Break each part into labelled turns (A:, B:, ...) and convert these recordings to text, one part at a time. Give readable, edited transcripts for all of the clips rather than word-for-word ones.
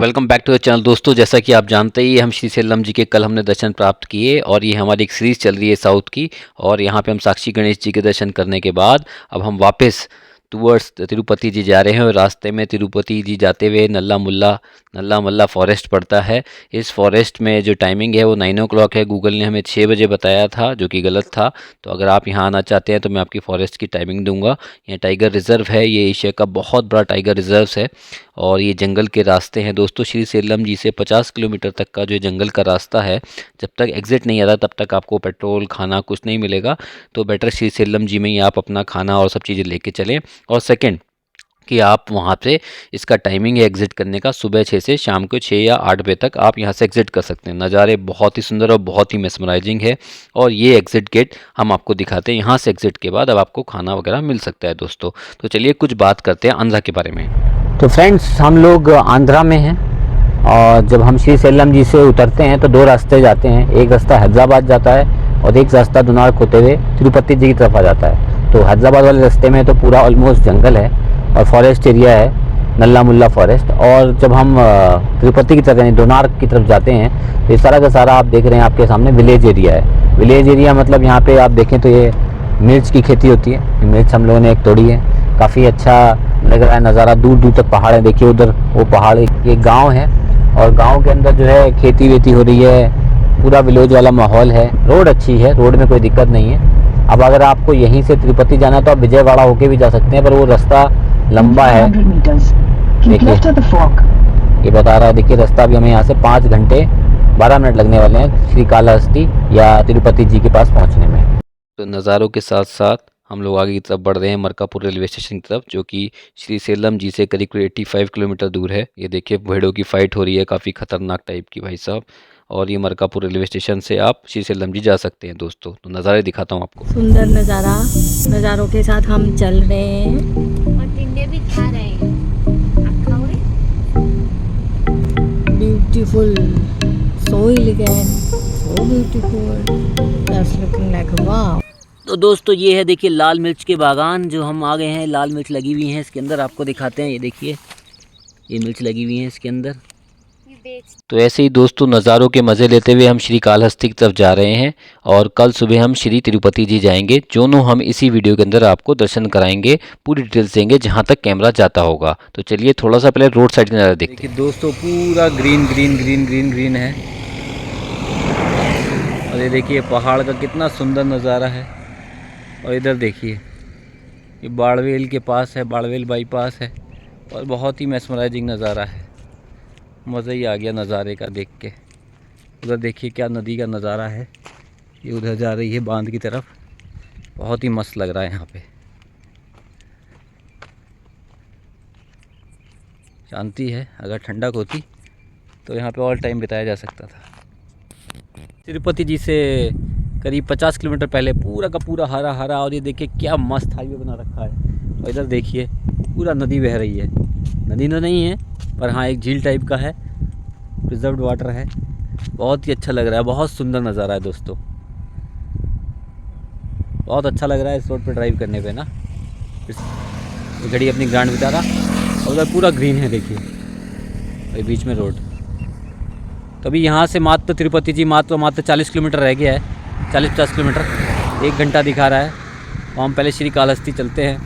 A: Welcome back to the channel दोस्तों। जैसा कि आप जानते ही हम श्री सेल्लम जी के कल हमने दर्शन प्राप्त किए और ये हमारी एक सीरीज़ चल रही है साउथ की। और यहाँ पे हम साक्षी गणेश जी के दर्शन करने के बाद अब हम वापस टूवर्ड्स तिरुपति जी जा रहे हैं। और रास्ते में तिरुपति जी जाते हुए नल्ला मल्ला फॉरेस्ट पड़ता है। इस फॉरेस्ट में जो टाइमिंग है वो 9 o'clock है। गूगल ने हमें 6 बजे बताया था, जो कि गलत था। तो अगर आप यहाँ आना चाहते हैं तो मैं आपकी फॉरेस्ट की टाइमिंग दूंगा। यह टाइगर रिज़र्व है, ये एशिया का बहुत बड़ा टाइगर रिज़र्व है। और ये जंगल के रास्ते हैं दोस्तों। श्री सेल्लम जी से 50 किलोमीटर तक का जो जंगल का रास्ता है, जब तक एग्ज़िट नहीं आता तब तक आपको पेट्रोल खाना कुछ नहीं मिलेगा। तो बेटर श्री सेल्लम जी में ही आप अपना खाना और सब चीज़ें लेके चलें। और सेकंड कि आप वहाँ पे इसका टाइमिंग है एग्ज़िट करने का, सुबह 6 से शाम को 6 या 8 बजे तक आप यहाँ से एग्ज़िट कर सकते हैं। नज़ारे बहुत ही सुंदर और बहुत ही मेस्मराइजिंग है। और ये एग्ज़िट गेट हम आपको दिखाते हैं। यहाँ से एग्ज़िट के बाद अब आपको खाना वगैरह मिल सकता है दोस्तों। तो चलिए कुछ बात करते हैं आंध्रा के बारे में।
B: तो फ्रेंड्स, हम लोग आंध्रा में हैं और जब हम श्री सेल्लम जी से उतरते हैं तो दो रास्ते जाते हैं। एक रास्ता हैदराबाद जाता है और एक रास्ता दुनार होते हुए तिरुपति जी की तरफ आ जाता है। तो हैदराबाद वाले रास्ते में तो पूरा ऑलमोस्ट जंगल है और फॉरेस्ट एरिया है, नल्ला मुल्ला फॉरेस्ट। और जब हम तिरुपति की तरफ यानी दोनार की तरफ जाते हैं तो ये सारा का सारा आप देख रहे हैं आपके सामने विलेज एरिया है। विलेज एरिया मतलब यहाँ पे आप देखें तो ये मिर्च की खेती होती है। मिर्च हम लोगों ने एक तोड़ी है, काफ़ी अच्छा लग रहा है नज़ारा। दूर दूर तक पहाड़ है, देखिए उधर वो पहाड़ एक गांव है और गांव के अंदर जो है खेती वेती हो रही है। पूरा विलेज वाला माहौल है। रोड अच्छी है, रोड में कोई दिक्कत नहीं है। अब अगर आपको यहीं से तिरुपति जाना है तो आप विजयवाड़ा होके भी जा सकते हैं, पर वो रास्ता लंबा है। देखिए ये बता रहा है, देखिए रास्ता भी हमें यहाँ से 5 घंटे 12 मिनट लगने वाले हैं श्रीकालहस्ती या तिरुपति जी के पास पहुँचने में।
A: तो नज़ारों के साथ साथ हम लोग आगे की तरफ बढ़ रहे हैं मरकापुर रेलवे स्टेशन की तरफ, जो कि श्री सेल्लम जी से करीब 85 किलोमीटर दूर है। ये देखिए भेड़ों की फ़ाइट हो रही है, काफ़ी खतरनाक टाइप की भाई साहब। और ये मरकापुर रेलवे स्टेशन से आप श्री सेल्लम जी जा सकते हैं दोस्तों। तो नज़ारे दिखाता हूँ आपको।
C: सुंदर नज़ारा, नज़ारों के साथ हम चल रहे हैं और टिंडे भी खा रहे हैं। आप खाओगे? Beautiful soil again, so beautiful, just looking like wow. तो दोस्तों ये है देखिए लाल मिर्च के बागान जो हम आ गए हैं। लाल मिर्च लगी हुई हैं इसके अंदर, आपको दिखाते हैं। ये देखिए ये मिर्च लगी हुई हैं इसके अंदर।
A: तो ऐसे ही दोस्तों नज़ारों के मज़े लेते हुए हम श्री कालहस्ती की तरफ जा रहे हैं। और कल सुबह हम श्री तिरुपति जी जाएंगे। दोनों हम इसी वीडियो के अंदर आपको दर्शन कराएंगे, पूरी डिटेल्स देंगे जहां तक कैमरा जाता होगा। तो चलिए थोड़ा सा पहले रोड साइड का नज़ारा देखते हैं। दोस्तों पूरा green green green green green है। और ये देखिए पहाड़ का कितना सुंदर नज़ारा है। और इधर देखिए ये बाड़वेल के पास है, बाड़वेल बाईपास है। और बहुत ही मैस्मराइजिंग नज़ारा है, मज़ा ही आ गया नज़ारे का देख के। उधर देखिए क्या नदी का नज़ारा है, ये उधर जा रही है बांध की तरफ। बहुत ही मस्त लग रहा है यहाँ पे, शांति है। अगर ठंडक होती तो यहाँ पे ऑल टाइम बिताया जा सकता था। तिरुपति जी से करीब 50 किलोमीटर पहले पूरा का पूरा हरा हरा। और ये देखिए क्या मस्त हाईवे बना रखा है। और इधर देखिए पूरा नदी बह रही है। नदी तो नहीं है पर हाँ एक झील टाइप का है, प्रिजर्व्ड वाटर है। बहुत ही अच्छा लग रहा है, बहुत सुंदर नज़ारा है दोस्तों। बहुत अच्छा लग रहा है इस रोड पर ड्राइव करने पे ना। गाड़ी अपनी ग्रांड बिता रहा और उधर पूरा ग्रीन है देखिए, और बीच में रोड। तो अभी यहाँ से मात्र तिरुपति जी मात्र 40 किलोमीटर रह गया है, 40-50 किलोमीटर। 1 घंटा दिखा रहा है। तो हम पहले श्री कालहस्ती चलते हैं।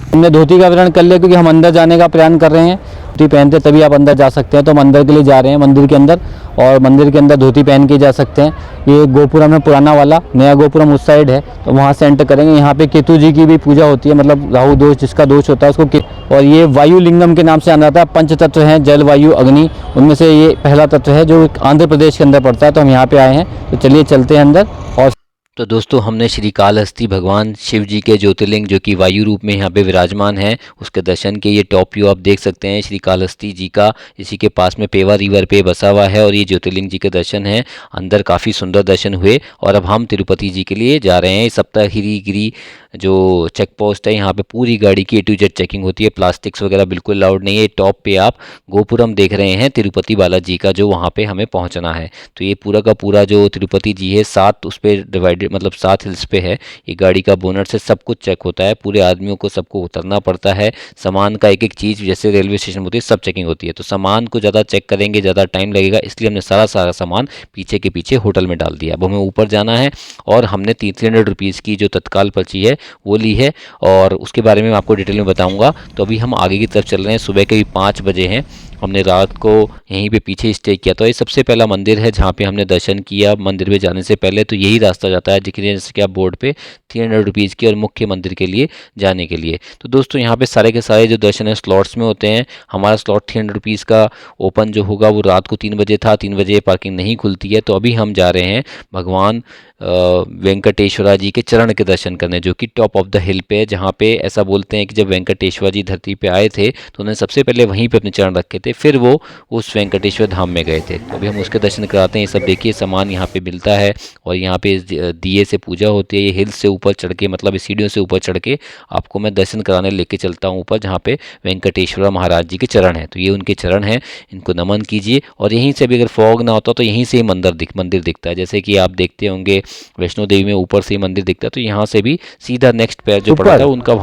B: हमने धोती का विवरण कर लिया क्योंकि हम अंदर जाने का प्रयास कर रहे हैं। धोती पहनते तभी आप अंदर जा सकते हैं, तो हम अंदर के लिए जा रहे हैं मंदिर के अंदर। और मंदिर के अंदर धोती पहन के जा सकते हैं। ये गोपुरम है पुराना वाला, नया गोपुरम उस साइड है, तो वहाँ से एंटर करेंगे। यहाँ पे केतु जी की भी पूजा होती है, मतलब राहु दोष जिसका दोष होता है उसको। और ये वायु लिंगम के नाम से जाना जाता है। 5 तत्व हैं, जल वायु अग्नि, उनमें से ये पहला तत्व है जो आंध्र प्रदेश के अंदर पड़ता है। तो हम यहाँ पे आए हैं, तो चलिए चलते हैं अंदर। और
A: तो दोस्तों हमने श्री कालहस्ती भगवान शिव जी के ज्योतिर्लिंग जो कि वायु रूप में यहाँ पे विराजमान है उसके दर्शन के। ये टॉप व्यू आप देख सकते हैं श्री कालहस्ती जी का। इसी के पास में पेवा रिवर पे बसा हुआ है और ये ज्योतिर्लिंग जी के दर्शन हैं। अंदर काफ़ी सुंदर दर्शन हुए। और अब हम तिरुपति जी के लिए जा रहे हैं। सप्तगिरी गिरी जो चेक पोस्ट है, यहाँ पे पूरी गाड़ी की A to Z चेकिंग होती है। प्लास्टिक्स वगैरह बिल्कुल अलाउड नहीं है। टॉप पे आप गोपुरम देख रहे हैं तिरुपति बालाजी का, जो वहाँ पे हमें पहुँचना है। तो ये पूरा का पूरा जो तिरुपति जी है 7 उस पर डिवाइडेड मतलब 7 हिल्स पे है। ये गाड़ी का बोनट से सब कुछ चेक होता है, पूरे आदमियों को सबको उतरना पड़ता है, सामान का एक एक चीज़ जैसे रेलवे स्टेशन होती है सब चेकिंग होती है। तो सामान को ज़्यादा चेक करेंगे, ज़्यादा टाइम लगेगा, इसलिए हमने सारा सामान पीछे के पीछे होटल में डाल दिया। अब हमें ऊपर जाना है और हमने 300 रुपीज़ की जो तत्काल पर्ची है वो ली है, और उसके बारे में मैं आपको डिटेल में बताऊँगा। तो अभी हम आगे की तरफ चल रहे हैं, सुबह के भी 5 बजे हैं। हमने रात को यहीं पे पीछे स्टे किया। तो ये सबसे पहला मंदिर है जहाँ पे हमने दर्शन किया। मंदिर में जाने से पहले तो यही रास्ता जाता है, दिख रही है जैसे कि आप बोर्ड पे 300 रुपीज़ की, और मुख्य मंदिर के लिए जाने के लिए। तो दोस्तों यहाँ पे सारे के सारे जो दर्शन है स्लॉट्स में होते हैं। हमारा स्लॉट 300 रुपीज़ का ओपन जो होगा वो रात को 3 बजे था। 3 बजे पार्किंग नहीं खुलती है। तो अभी हम जा रहे हैं भगवान वेंकटेश्वरा जी के चरण के दर्शन करने, जो कि टॉप ऑफ द हिल पे है, जहाँ पे ऐसा बोलते हैं कि जब वेंकटेश्वर जी धरती पे आए थे तो उन्होंने सबसे पहले वहीं पे अपने चरण रखे थे, फिर वो उस वेंकटेश्वर धाम में गए थे। तो अभी हम उसके दर्शन कराते हैं। ये सब देखिए सामान यहाँ पे मिलता है, और यहाँ पे दिए से पूजा होती है। ये हिल से ऊपर चढ़ के, मतलब सीढ़ियों से ऊपर चढ़ के आपको मैं दर्शन कराने लेके चलता हूँ ऊपर, जहाँ पे वेंकटेश्वरा महाराज जी के चरण हैं। तो ये उनके चरण हैं, इनको नमन कीजिए। और यहीं से भी अगर फॉग ना होता तो यहीं से ही मंदिर दिखता है, जैसे कि आप देखते होंगे वैष्णो देवी में ऊपर से ही मंदिर दिखता है। तो यहाँ से भी सीधा नेक्स्ट पैर जो पड़ता है उनका।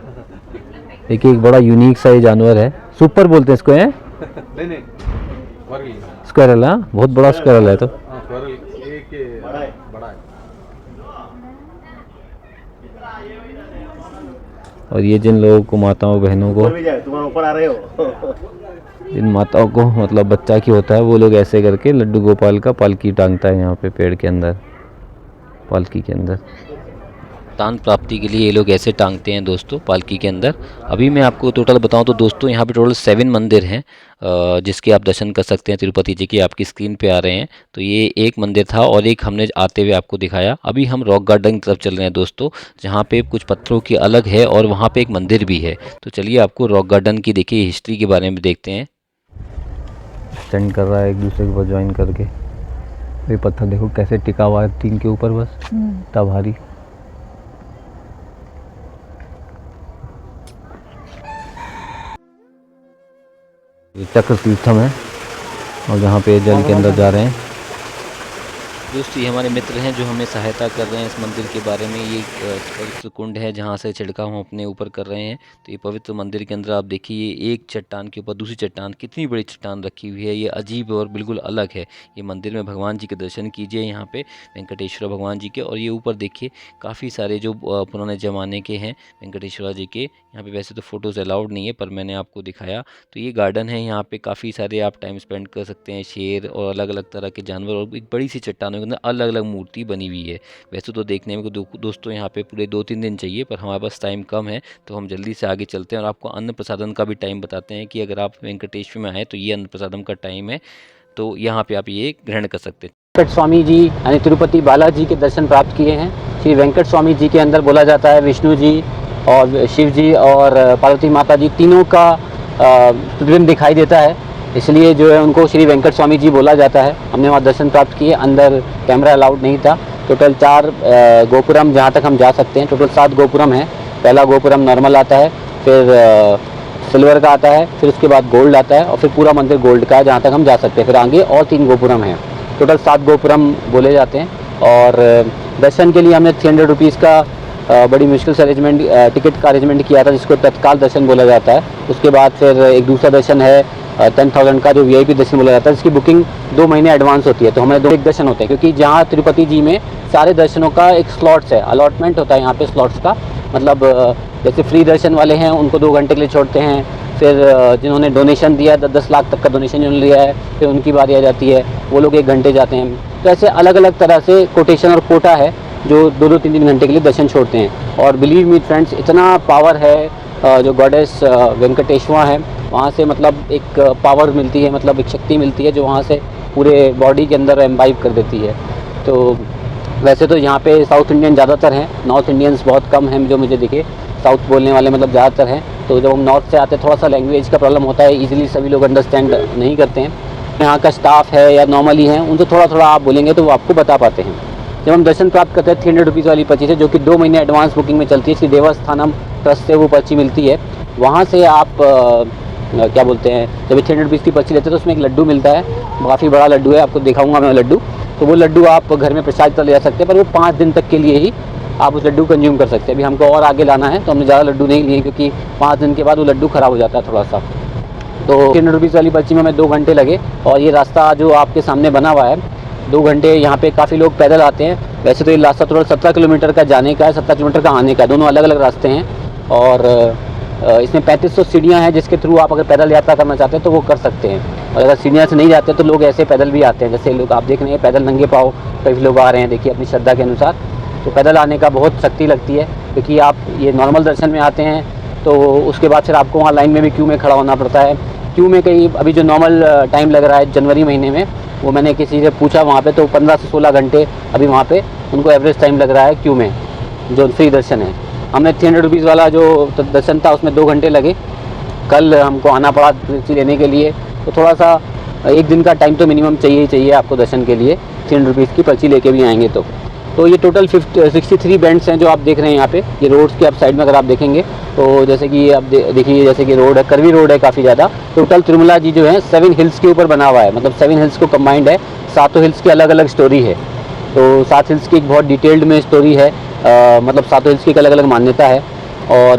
B: देखिए एक बड़ा यूनिक सा ये जानवर है, सुपर बोलते हैं इसको, है स्क्वायरल। हाँ बहुत बड़ा स्क्वायरल है। तो और ये जिन लोगों को, माताओं बहनों को,
D: ऊपर आ रहे हो
B: जिन माताओं को मतलब बच्चा की होता है, वो लोग ऐसे करके लड्डू गोपाल का पालकी टांगता है यहाँ पे पेड़ के अंदर, पालकी के अंदर।
A: दान प्राप्ति के लिए ये लोग ऐसे टांगते हैं दोस्तों पालकी के अंदर। अभी मैं आपको टोटल बताऊं तो दोस्तों यहाँ पे टोटल 7 मंदिर हैं जिसके आप दर्शन कर सकते हैं। तिरुपति जी के आपकी स्क्रीन पे आ रहे हैं। तो ये एक मंदिर था और एक हमने आते हुए आपको दिखाया। अभी हम रॉक गार्डन की तरफ चल रहे हैं दोस्तों, जहाँ पे कुछ पत्थरों की अलग है और वहाँ पे एक मंदिर भी है। तो चलिए आपको रॉक गार्डन की देखिए हिस्ट्री के बारे में देखते हैं।
B: स्टैंड कर रहा है एक दूसरे के ऊपर ज्वाइन करके। ये पत्थर देखो कैसे टिका हुआ है तीन के ऊपर, बस इतना भारी। चक्र तीर्थम है और जहाँ पे जल के अंदर जा रहे हैं।
A: दोस्तों ये हमारे मित्र हैं जो हमें सहायता कर रहे हैं इस मंदिर के बारे में। ये पवित्र कुंड है जहाँ से छिड़काव हम अपने ऊपर कर रहे हैं। तो ये पवित्र मंदिर के अंदर आप देखिए, ये एक चट्टान के ऊपर दूसरी चट्टान, कितनी बड़ी चट्टान रखी हुई है। ये अजीब और बिल्कुल अलग है। ये मंदिर में भगवान जी के दर्शन कीजिए यहाँ पे, वेंकटेश्वर भगवान जी के। और ये ऊपर देखिए काफ़ी सारे जो पुराने ज़माने के हैं वेंकटेश्वर जी के। यहाँ पे वैसे तो फ़ोटोज़ अलाउड नहीं है पर मैंने आपको दिखाया। तो ये गार्डन है, यहाँ पे काफ़ी सारे आप टाइम स्पेंड कर सकते हैं। शेर और अलग अलग तरह के जानवर, और एक बड़ी सी चट्टानों के अंदर अलग अलग मूर्ति बनी हुई है। वैसे तो देखने में दोस्तों यहाँ पे पूरे 2-3 दिन चाहिए, पर हमारे पास टाइम कम है तो हम जल्दी से आगे चलते हैं और आपको अन्न प्रसादन का भी टाइम बताते हैं कि अगर आप वेंकटेश्वर में आए तो ये अन्न प्रसादन का टाइम है, तो यहाँ पे आप ये ग्रहण कर सकते हैं।
B: वेंकट स्वामी जी यानी तिरुपति बालाजी के दर्शन प्राप्त किए हैं। श्री वेंकट स्वामी जी के अंदर बोला जाता है विष्णु जी और शिव जी और पार्वती माता जी तीनों का प्रतिबिंब दिखाई देता है, इसलिए जो है उनको श्री वेंकट स्वामी जी बोला जाता है। हमने वहाँ दर्शन प्राप्त किए, अंदर कैमरा अलाउड नहीं था। टोटल 4 गोपुरम जहाँ तक हम जा सकते हैं, टोटल 7 गोपुरम है। पहला गोपुरम नॉर्मल आता है, फिर सिल्वर का आता है, फिर उसके बाद गोल्ड आता है और फिर पूरा मंदिर गोल्ड का है जहाँ तक हम जा सकते हैं। फिर आगे और 3 गोपुरम हैं, टोटल 7 गोपुरम बोले जाते हैं। और दर्शन के लिए हमने 300 रुपीज़ का बड़ी मुश्किल से अरेंजमेंट टिकट का अरेंजमेंट किया था, जिसको तत्काल दर्शन बोला जाता है। उसके बाद फिर एक दूसरा दर्शन है 10,000 का, जो VIP दर्शन बोला जाता है, जिसकी बुकिंग 2 महीने एडवांस होती है। तो हमारे 2 दर्शन होते हैं, क्योंकि जहाँ तिरुपति जी में सारे दर्शनों का एक स्लॉट्स है, अलॉटमेंट होता है यहाँ पे स्लॉट्स का। मतलब जैसे फ्री दर्शन वाले हैं उनको 2 घंटे के लिए छोड़ते हैं, फिर जिन्होंने डोनेशन दिया 10 लाख तक का डोनेशन जिन्होंने लिया है, फिर उनकी बारी आ जाती है, वो लोग 1 घंटे जाते हैं। तो ऐसे अलग अलग तरह से कोटेशन और कोटा है जो 2-2, 3-3 घंटे के लिए दर्शन छोड़ते हैं। और बिलीव मी फ्रेंड्स, इतना पावर है जो गॉडेस वेंकटेश्वर है, वहाँ से मतलब एक पावर मिलती है, मतलब एक शक्ति मिलती है जो वहाँ से पूरे बॉडी के अंदर एम्बाइब कर देती है। तो वैसे तो यहाँ पे साउथ इंडियन ज़्यादातर हैं, नॉर्थ इंडियंस बहुत कम हैं जो मुझे दिखे। साउथ बोलने वाले मतलब ज़्यादातर हैं। तो जब हम नॉर्थ से आते हैं थोड़ा सा लैंग्वेज का प्रॉब्लम होता है, ईजिली सभी लोग अंडरस्टैंड नहीं करते हैं। यहाँ का स्टाफ है या नॉर्मली हैं, उनसे थोड़ा थोड़ा आप बोलेंगे तो वो आपको बता पाते हैं। जब हम दर्शन प्राप्त करते हैं 300 रुपीज़ वाली पर्ची से, जो कि 2 महीने एडवांस बुकिंग में चलती है, इसकी देवस्थानम ट्रस्ट से वो पर्ची मिलती है। वहाँ से आप क्या बोलते हैं, जब 300 रुपीज़ की पर्ची लेते हैं तो उसमें एक लड्डू मिलता है, काफ़ी बड़ा लड्डू है, आपको दिखाऊंगा मैं लड्डू। तो वो लड्डू आप घर में प्रसाद ले जा सकते हैं, पर वो 5 दिन तक के लिए ही आप उस लड्डू कंज्यूम कर सकते हैं। अभी हमको और आगे लाना है तो हमने ज़्यादा लड्डू नहीं लिए, क्योंकि 5 दिन के बाद वो लड्डू ख़राब हो जाता है थोड़ा सा। तो 300 रुपीज़ वाली पर्ची में हमें 2 घंटे लगे, और ये रास्ता जो आपके सामने बना हुआ है 2 घंटे, यहाँ पे काफ़ी लोग पैदल आते हैं। वैसे तो ये रास्ता थोड़ा 17 किलोमीटर का जाने का है, 17 किलोमीटर का आने का, दोनों अलग अलग रास्ते हैं। और इसमें 3500 सीढ़ियाँ हैं, जिसके थ्रू आप अगर पैदल यात्रा करना चाहते हैं तो वो कर सकते हैं। और अगर सीढ़ियाँ से नहीं जाते तो लोग ऐसे पैदल भी आते हैं, जैसे लोग आप देख रहे हैं पैदल नंगे पाँव कई लोग आ रहे हैं, देखिए अपनी श्रद्धा के अनुसार। तो पैदल आने का बहुत शक्ति लगती है, क्योंकि आप ये नॉर्मल दर्शन में आते हैं तो उसके बाद फिर आपको वहाँ लाइन में भी क्यू में खड़ा होना पड़ता है। क्यू में कई अभी जो नॉर्मल टाइम लग रहा है जनवरी महीने में, वो मैंने किसी से पूछा वहाँ पे, तो 15 से 16 घंटे अभी वहाँ पे उनको एवरेज टाइम लग रहा है क्यू में, जो फ्री दर्शन है। हमने 300 रुपीज़ वाला जो दर्शन था उसमें 2 घंटे लगे। कल हमको आना पड़ा पर्ची लेने के लिए, तो थोड़ा सा 1 दिन का टाइम तो मिनिमम चाहिए ही चाहिए आपको दर्शन के लिए, 300 रुपीज़ की पर्ची लेके भी आएंगे तो ये टोटल 63 बेंड्स हैं जो आप देख रहे हैं यहाँ पे। ये रोड्स के आप साइड में अगर आप देखेंगे तो जैसे कि आप देखिए, जैसे कि रोड है, कर्वी रोड है काफ़ी ज़्यादा। टोटल तिरुमला जी जो है 7 हिल्स के ऊपर बना हुआ है, मतलब 7 हिल्स को कंबाइंड है। 7 हिल्स की अलग अलग स्टोरी है, तो 7 हिल्स की एक बहुत डिटेल्ड में स्टोरी है। मतलब 7 हिल्स की एक अलग अलग मान्यता है। और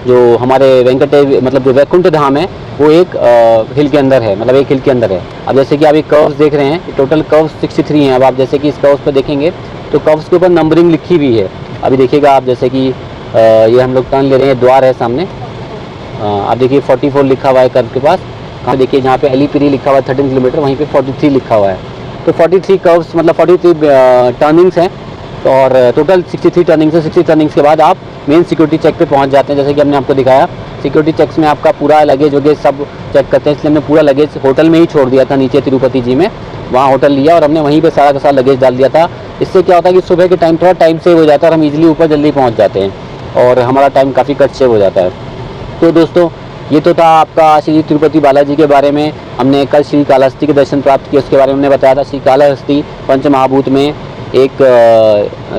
B: जो हमारे मतलब जो वैकुंठ धाम है वो एक हिल के अंदर है, मतलब एक हिल के अंदर है। अब जैसे कि आप ये कर्व्स देख रहे हैं, टोटल कर्व्स 63 हैं। अब आप जैसे कि इस कर्व्स पर देखेंगे तो कर्व्स के ऊपर नंबरिंग लिखी हुई है। अभी देखिएगा आप, जैसे कि ये हम लोग टर्न ले रहे हैं, द्वार है सामने। आप देखिए 44 लिखा हुआ है कर्व के पास। कहाँ देखिए जहाँ पे अलीपिरी लिखा हुआ है 13 किलोमीटर, वहीं पे 43 लिखा हुआ है। तो 43 कर्व्स मतलब 43 टर्निंग्स हैं, और टोटल 63 टर्निंग्स है। 60 टर्निंग्स के बाद आप मेन सिक्योरिटी चेक पे पहुंच जाते हैं। जैसे कि हमने आपको दिखाया, सिक्योरिटी चेक्स में आपका पूरा लगेज वगैरह सब चेक करते हैं, इसलिए हमने पूरा लगेज होटल में ही छोड़ दिया था नीचे तिरुपति जी में। वहाँ होटल लिया और हमने वहीं पे सारा का सारा लगेज डाल दिया था। इससे क्या होता है कि सुबह के टाइम थोड़ा टाइम सेव हो जाता है और हम इजीली ऊपर जल्दी पहुँच जाते हैं, और हमारा टाइम काफ़ी कट सेव हो जाता है। तो दोस्तों, ये तो था आपका श्री तिरुपति बालाजी के बारे में। हमने कल श्री कालहस्ती के दर्शन प्राप्त किए, उसके बारे में हमने बताया था। श्री कालहस्ती पंचमहाभूत में एक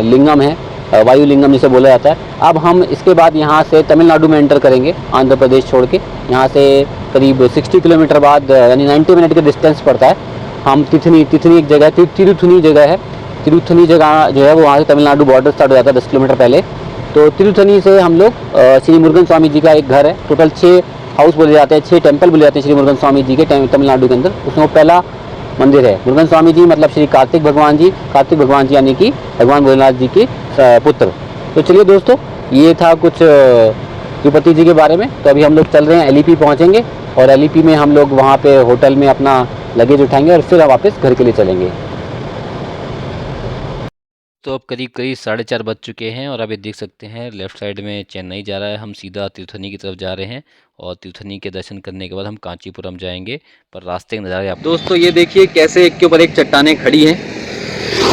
B: लिंगम है, वायु लिंगम जिसे बोला जाता है। अब हम इसके बाद यहाँ से तमिलनाडु में एंटर करेंगे, आंध्र प्रदेश छोड़ के। यहाँ से करीब 60 किलोमीटर बाद, यानी 90 मिनट का डिस्टेंस पड़ता है। हम तिथनी एक जगह है, तिरुथनी जगह है। तिरुथनी जगह जो है वो वहाँ से तमिलनाडु बॉर्डर स्टार्ट हो जाता है 10 किलोमीटर पहले। तो तिरुथनी से हम लोग श्री मुरुगन स्वामी जी का एक घर है, टोटल 6 हाउस बोले जाते हैं, 6 टेम्पल बोले जाते हैं श्री मुरुगन स्वामी जी के तमिलनाडु के अंदर। उसमें पहला मंदिर है मुरुगन स्वामी जी, मतलब श्री कार्तिक भगवान जी यानी कि भगवान भोलेनाथ जी के पुत्र। तो चलिए दोस्तों, ये था कुछ तिरुपति जी के बारे में। तो अभी हम लोग चल रहे हैं, एलईपी पहुंचेंगे, और एलईपी में हम लोग वहाँ पे होटल में अपना लगेज उठाएंगे और फिर वापस घर के लिए चलेंगे।
A: तो अब करीब 4:30 बज चुके हैं, और अभी देख सकते हैं लेफ़्ट साइड में चेन्नई जा रहा है। हम सीधा तिरुथनी की तरफ जा रहे हैं, और तिरुथनी के दर्शन करने के बाद हम कांचीपुरम जाएंगे। पर रास्ते के नज़ारे आप दोस्तों ये देखिए कैसे एक के ऊपर एक चट्टानें खड़ी हैं।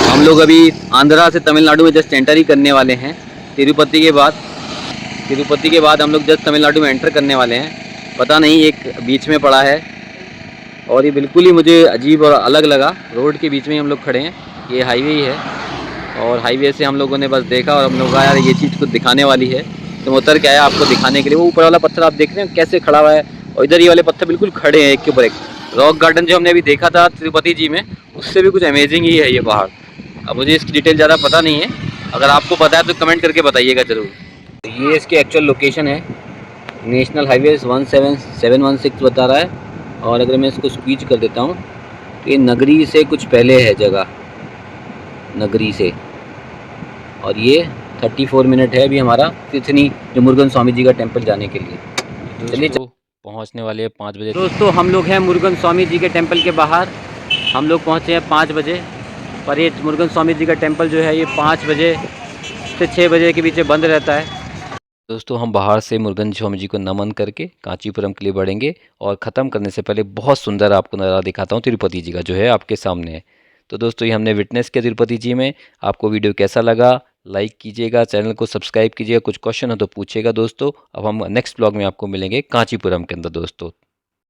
A: हम लोग अभी आंध्रा से तमिलनाडु में जस्ट एंटर ही करने वाले हैं। तिरुपति के बाद हम लोग जस्ट तमिलनाडु में एंटर करने वाले हैं। पता नहीं एक बीच में पड़ा है, और ये बिल्कुल ही मुझे अजीब और अलग लगा। रोड के बीच में ही हम लोग खड़े हैं, ये हाईवे ही है, और हाईवे से हम लोगों ने बस देखा और हम लोग कहा यार ये चीज़ कुछ दिखाने वाली है, तो उतर के आया आपको दिखाने के लिए। वो ऊपर वाला पत्थर आप देख रहे हैं कैसे खड़ा हुआ है, और इधर ये वाले पत्थर बिल्कुल खड़े हैं एक के ऊपर एक। रॉक गार्डन जो हमने अभी देखा था तिरुपति जी में, उससे भी कुछ अमेजिंग ही है ये पहाड़। अब मुझे इसकी डिटेल ज़्यादा पता नहीं है, अगर आपको पता है तो कमेंट करके बताइएगा ज़रूर। ये इसकी एक्चुअल लोकेशन है, नेशनल हाईवे 17716 बता रहा है। और अगर मैं इसको स्क्वीज कर देता हूँ तो ये नगरी से कुछ पहले है जगह, नगरी से। और ये 34 मिनट है अभी हमारा तिरुथनी जो मुरुगन स्वामी जी का टेम्पल जाने के लिए। चलिए पहुंचने वाले हैं 5 बजे। दोस्तों हम लोग हैं मुरुगन स्वामी जी के टेम्पल के बाहर। हम लोग पहुंचे हैं 5 बजे, पर ये मुरुगन स्वामी जी का टेम्पल जो है ये 5 बजे से 6 बजे के बीच बंद रहता है। दोस्तों हम बाहर से मुरुगन स्वामी जी को नमन करके कांचीपुरम के लिए बढ़ेंगे, और ख़त्म करने से पहले बहुत सुंदर आपको नज़ारा दिखाता हूँ तिरुपति जी का, जो है आपके सामने है। तो दोस्तों ये हमने विटनेस किया तिरुपति जी में। आपको वीडियो कैसा लगा लाइक कीजिएगा, चैनल को सब्सक्राइब कीजिएगा, कुछ क्वेश्चन हो तो पूछिएगा दोस्तों। अब हम नेक्स्ट ब्लॉग में आपको मिलेंगे कांचीपुरम के अंदर दोस्तों।